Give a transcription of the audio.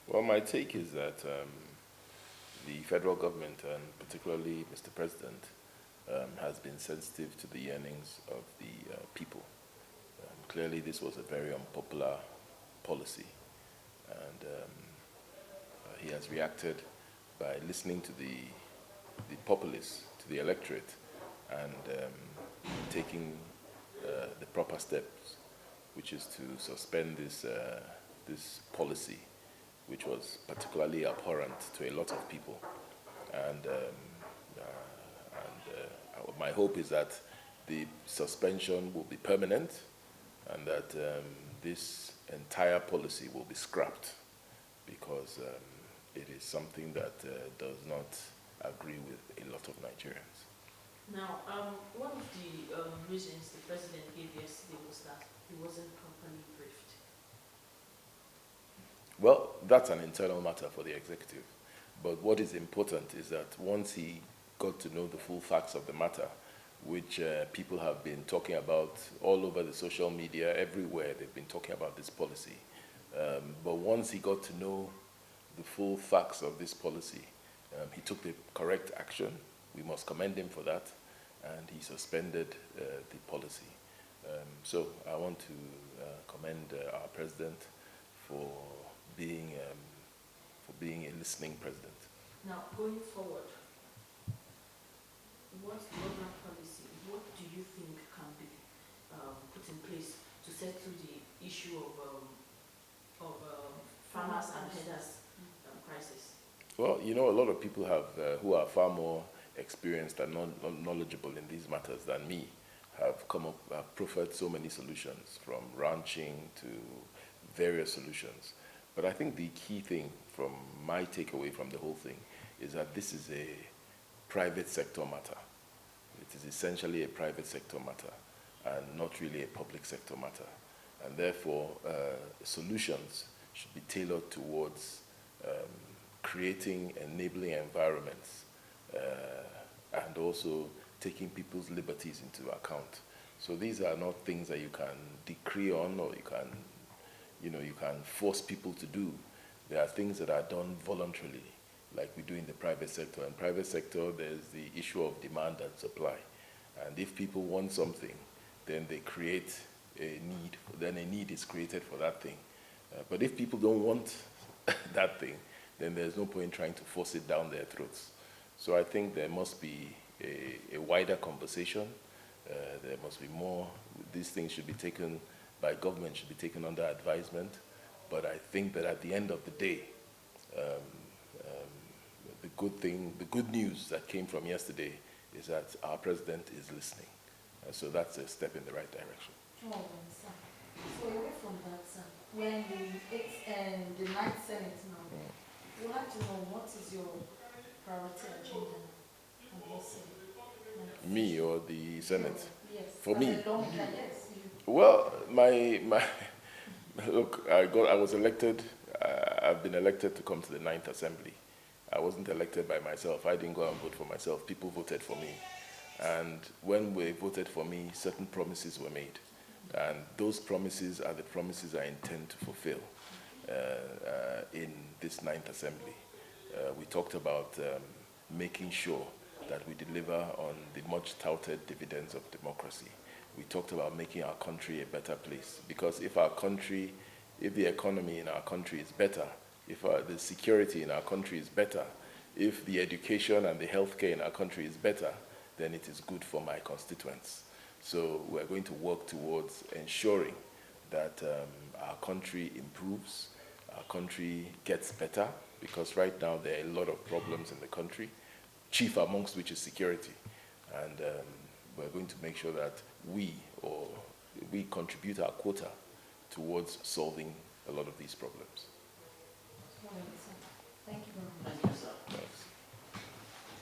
Well, my take is that the federal government, and particularly Mr. President, has been sensitive to the yearnings of the people. Clearly, this was a very unpopular policy, and he has reacted by listening to the populace, to the electorate, and taking the proper steps, which is to suspend this policy, which was particularly abhorrent to a lot of people. And, my hope is that the suspension will be permanent and that this entire policy will be scrapped because it is something that does not agree with a lot of Nigerians. Now, one of the reasons the president gave yesterday was that he wasn't properly briefed. Well, that's an internal matter for the executive. But what is important is that once he got to know the full facts of the matter, which people have been talking about all over the social media, everywhere they've been talking about this policy. But once he got to know the full facts of this policy, he took the correct action. We must commend him for that, and he suspended the policy. So I want to commend our president for being a listening president. Now, going forward, what's the RUGA policy? What do you think can be put in place to settle the issue of farmers and herders crisis? Well, you know, a lot of people who are far more experienced and knowledgeable in these matters than me have proffered so many solutions, from ranching to various solutions. But I think the key thing from my takeaway from the whole thing is that this is a private sector matter. It is essentially a private sector matter and not really a public sector matter. And therefore, solutions should be tailored towards creating enabling environments and also taking people's liberties into account. So these are not things that you can decree on or you can force people to do. There are things that are done voluntarily, like we do in the private sector. In private sector, there's the issue of demand and supply. And if people want something, then they create a need. Then a need is created for that thing. But if people don't want that thing, then there's no point trying to force it down their throats. So I think there must be a wider conversation. There must be more. These things should be taken by government, should be taken under advisement. But I think that at the end of the day, the good news that came from yesterday is that our president is listening. So that's a step in the right direction. Oh, sir. So away from that, sir, when the ninth Senate now, we would like to know what is your priority agenda on this Senate? Me or the Senate? Yes. For me? Yes. Well, my look, I was elected. I've been elected to come to the Ninth Assembly. I wasn't elected by myself. I didn't go and vote for myself. People voted for me. And when they voted for me, certain promises were made. And those promises are the promises I intend to fulfill in this Ninth Assembly. We talked about making sure that we deliver on the much touted dividends of democracy. We talked about making our country a better place. Because if the economy in our country is better, if the security in our country is better, if the education and the healthcare in our country is better, then it is good for my constituents. So we're going to work towards ensuring that our country improves, our country gets better, because right now there are a lot of problems in the country, chief amongst which is security. And we're going to make sure that we contribute our quota towards solving a lot of these problems.